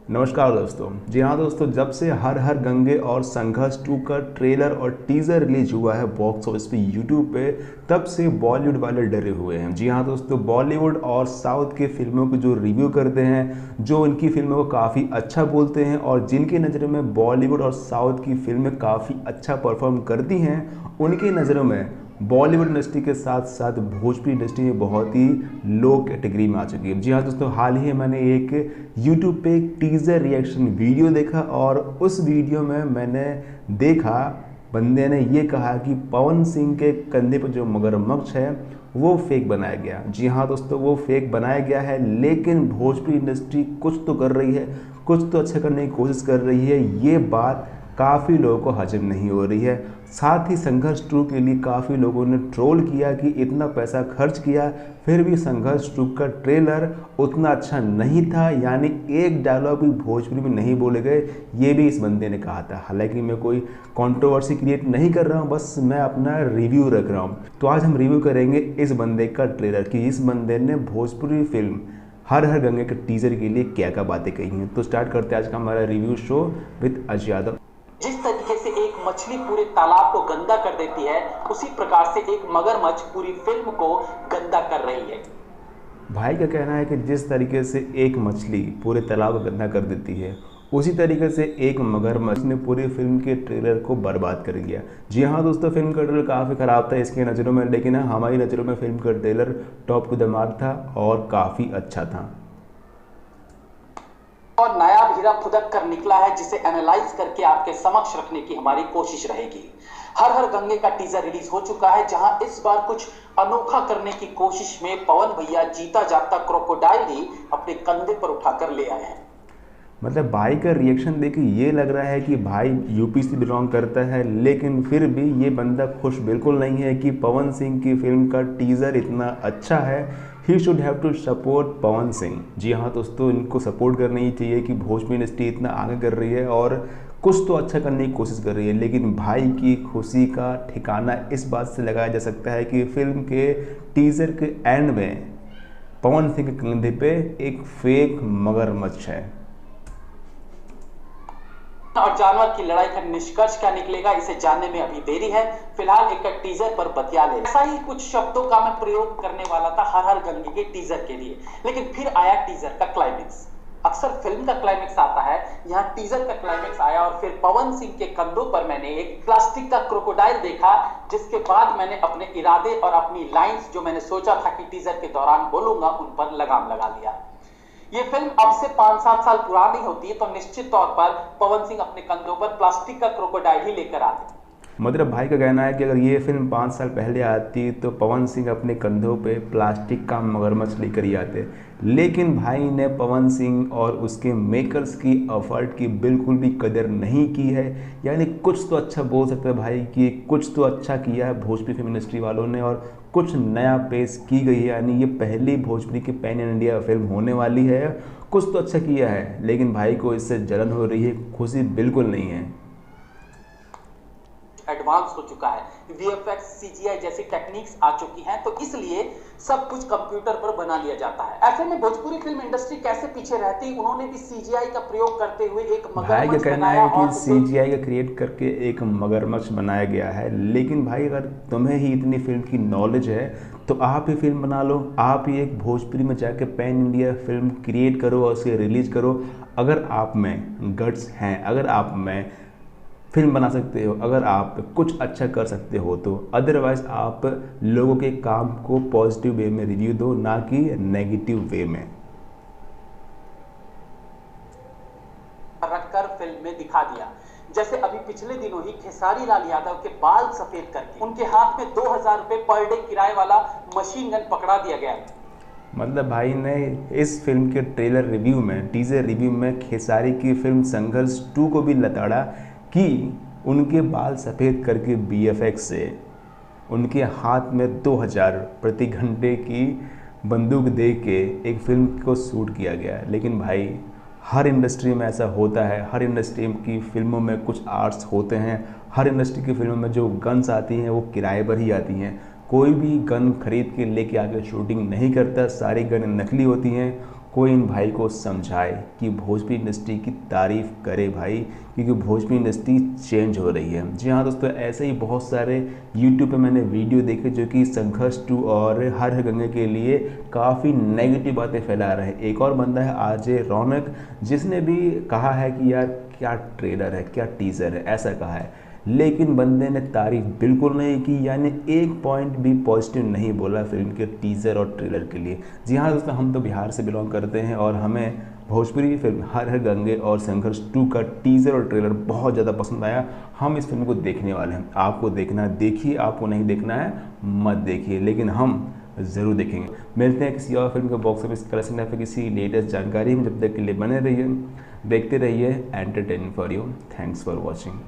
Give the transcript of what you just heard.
नमस्कार दोस्तों। जी हाँ दोस्तों, जब से हर हर गंगे और संघर्ष 2 का ट्रेलर और टीज़र रिलीज हुआ है बॉक्स ऑफिस पे यूट्यूब पे, तब से बॉलीवुड वाले डरे हुए हैं। जी हाँ दोस्तों, बॉलीवुड और साउथ के फिल्मों को जो रिव्यू करते हैं, जो उनकी फिल्मों को काफ़ी अच्छा बोलते हैं और जिनकी नज़रों में बॉलीवुड और साउथ की फिल्में काफ़ी अच्छा परफॉर्म करती हैं, उनकी नज़रों में बॉलीवुड इंडस्ट्री के साथ साथ भोजपुरी इंडस्ट्री में बहुत ही लो कैटेगरी में आ चुकी है। जी हाँ दोस्तों, हाल ही मैंने एक यूट्यूब पे एक टीज़र रिएक्शन वीडियो देखा और उस वीडियो में मैंने देखा बंदे ने ये कहा कि पवन सिंह के कंधे पर जो मगरमच्छ है वो फेक बनाया गया। जी हाँ दोस्तों, वो फेक बनाया गया है, लेकिन भोजपुरी इंडस्ट्री कुछ तो कर रही है, कुछ तो अच्छा करने की कोशिश कर रही है। ये बात काफ़ी लोगों को हजम नहीं हो रही है। साथ ही संघर्ष 2 के लिए काफ़ी लोगों ने ट्रोल किया कि इतना पैसा खर्च किया फिर भी संघर्ष 2 का ट्रेलर उतना अच्छा नहीं था, यानी एक डायलॉग भी भोजपुरी में नहीं बोले गए, ये भी इस बंदे ने कहा था। हालांकि मैं कोई कंट्रोवर्सी क्रिएट नहीं कर रहा हूँ, बस मैं अपना रिव्यू रख रहा हूँ। तो आज हम रिव्यू करेंगे इस बंदे का ट्रेलर कि इस बंदे ने भोजपुरी फिल्म हर हर गंगे के टीजर के लिए क्या क्या बातें कही हैं। तो स्टार्ट करते हैं आज का हमारा review show with Ajay Yadav. जिस तरीके से एक मछली पूरे तालाब को गंदा कर देती है, उसी प्रकार से एक मगरमच्छ पूरी फिल्म को गंदा कर रही है। भाई का कहना है कि जिस तरीके से एक मछली पूरे तालाब को गंदा कर देती है, उसी तरीके से एक मगरमच्छ ने पूरी फिल्म के ट्रेलर को बर्बाद कर दिया। जी हाँ दोस्तों, फिल्म का ट्रेलर काफ़ी ख़राब था इसकी नज़रों में, लेकिन हमारी नज़रों में फिल्म का trailer top to the mark था और काफ़ी अच्छा था और नायाब हीरा फुदक कर निकला है, जिसे एनालाइज करके आपके समक्ष रखने की हमारी कोशिश रहेगी। हर हर गंगे का टीजर रिलीज हो चुका है, जहां इस बार कुछ अनोखा करने की कोशिश में पवन भैया जीता जागता क्रोकोडाइल ही अपने कंधे पर उठाकर ले आए हैं। मतलब भाई का रिएक्शन देख के ये लग रहा है कि भाई यूपी से बिलोंग करता है, लेकिन फिर भी ये बंदा खुश बिल्कुल नहीं है कि पवन सिंह की फिल्म का टीज़र इतना अच्छा है। He should have to support Pawan Singh. जी हाँ दोस्तों, इनको सपोर्ट करनी ही चाहिए कि भोजपुरी इंडस्ट्री इतना आगे कर रही है और कुछ तो अच्छा करने की कोशिश कर रही है। लेकिन भाई की खुशी का ठिकाना इस बात से लगाया जा सकता है कि फिल्म के टीज़र के एंड में पवन सिंह के कंधे पे एक फेक मगरमच्छ है और जानवर की लड़ाई का निष्कर्ष क्या निकलेगा, इसे जानने में अभी देरी है। फिलहाल एक टीजर पर बतिया ले। ऐसा ही कुछ शब्दों का मैं प्रयोग करने वाला था हर हर गंगे के टीजर के लिए, लेकिन फिर आया टीजर का क्लाइमेक्स। अक्सर फिल्म का क्लाइमेक्स आता है, यहाँ टीजर का क्लाइमेक्स आया और फिर पवन सिंह के कंधों पर मैंने एक प्लास्टिक का क्रोकोडाइल देखा, जिसके बाद मैंने अपने इरादे और अपनी लाइंस जो मैंने सोचा था कि टीजर के दौरान बोलूंगा, उन पर लगाम लगा लिया। ये फिल्म अब से 5-7 साल पुरानी होती है तो निश्चित तौर पर पवन सिंह अपने कंधों पर प्लास्टिक का क्रोकोडाइल ही लेकर आते। मतलब भाई का कहना है कि अगर ये फिल्म 5 साल पहले आती तो पवन सिंह अपने कंधों पे प्लास्टिक का मगरमच्छ लेकर ही आते, लेकिन भाई ने पवन सिंह और उसके मेकर्स की एफर्ट की बिल्कुल भी कदर नहीं की है। यानी कुछ तो अच्छा बोल सकते हैं भाई कि कुछ तो अच्छा किया है भोजपुरी फिल्म इंडस्ट्री वालों ने और कुछ नया पेश की गई है, यानी ये पहली भोजपुरी की पैन इंडिया फिल्म होने वाली है। कुछ तो अच्छा किया है, लेकिन भाई को इससे जलन हो रही है, खुशी बिल्कुल नहीं है। एडवांस हो चुका है, वीएफएक्स सीजीआई जैसी टेक्निक्स आ चुकी हैं, तो इसलिए सब कुछ कंप्यूटर पर बना लिया जाता है। ऐसे में भोजपुरी फिल्म इंडस्ट्री कैसे पीछे रहती, उन्होंने भी सीजीआई का प्रयोग करते हुए एक भाई का मगरमच्छ कहना बनाया है और कि सीजीआई का क्रिएट करके एक मगरमच्छ बनाया गया है, लेकिन भाई अगर तुम्हें ही इतनी फिल्म की नॉलेज है तो आप ही फिल्म बना लो, आप ही एक भोजपुरी में जाके पैन इंडिया फिल्म क्रिएट करो और उसे रिलीज करो। अगर आप में गट्स हैं, अगर आप में फिल्म बना सकते हो, अगर आप कुछ अच्छा कर सकते हो, तो अदरवाइज आप लोगों के काम को पॉजिटिव वे में रिव्यू दो, ना कि नेगेटिव वे में रखकर फिल्म में दिखा दिया। जैसे अभी पिछले दिनों ही खेसारी लाल यादव के बाल सफेद करके उनके हाथ में 2000 रुपए पर डे किराए वाला मशीन गन पकड़ा दिया गया। मतलब भाई ने इस फिल्म के ट्रेलर रिव्यू में, टीजर रिव्यू में खेसारी की फिल्म संघर्ष 2 को भी लताड़ा कि उनके बाल सफ़ेद करके बीएफएक्स से उनके हाथ में 2000 प्रति घंटे की बंदूक दे के एक फिल्म को शूट किया गया। लेकिन भाई हर इंडस्ट्री में ऐसा होता है, हर इंडस्ट्री की फिल्मों में कुछ आर्ट्स होते हैं, हर इंडस्ट्री की फिल्मों में जो गन्स आती हैं वो किराए पर ही आती हैं। कोई भी गन खरीद के लेके आके शूटिंग नहीं करता, सारी गन नकली होती हैं। कोई इन भाई को समझाए कि भोजपुरी इंडस्ट्री की तारीफ़ करे भाई, क्योंकि भोजपुरी इंडस्ट्री चेंज हो रही है। जी हाँ दोस्तों, ऐसे ही बहुत सारे यूट्यूब पे मैंने वीडियो देखे जो कि संघर्ष 2 और हर हर गंगे के लिए काफ़ी नेगेटिव बातें फैला रहे हैं। एक और बंदा है आरजे रौनक, जिसने भी कहा है कि यार क्या ट्रेलर है, क्या टीज़र है, ऐसा कहा है, लेकिन बंदे ने तारीफ बिल्कुल नहीं की, यानी एक पॉइंट भी पॉजिटिव नहीं बोला फिल्म के टीज़र और ट्रेलर के लिए। जी हाँ दोस्तों, हम तो बिहार से बिलोंग करते हैं और हमें भोजपुरी फिल्म हर हर गंगे और संघर्ष 2 का टीज़र और ट्रेलर बहुत ज़्यादा पसंद आया। हम इस फिल्म को देखने वाले हैं। आपको देखना है देखिए, आपको नहीं देखना है मत देखिए, लेकिन हम ज़रूर देखेंगे। मिलते हैं किसी और फिल्म के बॉक्स ऑफिस कलेक्शन या फिर किसी लेटेस्ट जानकारी में। जब तक के लिए बने रहिए, देखते रहिए entertainment for you. Thanks for watching.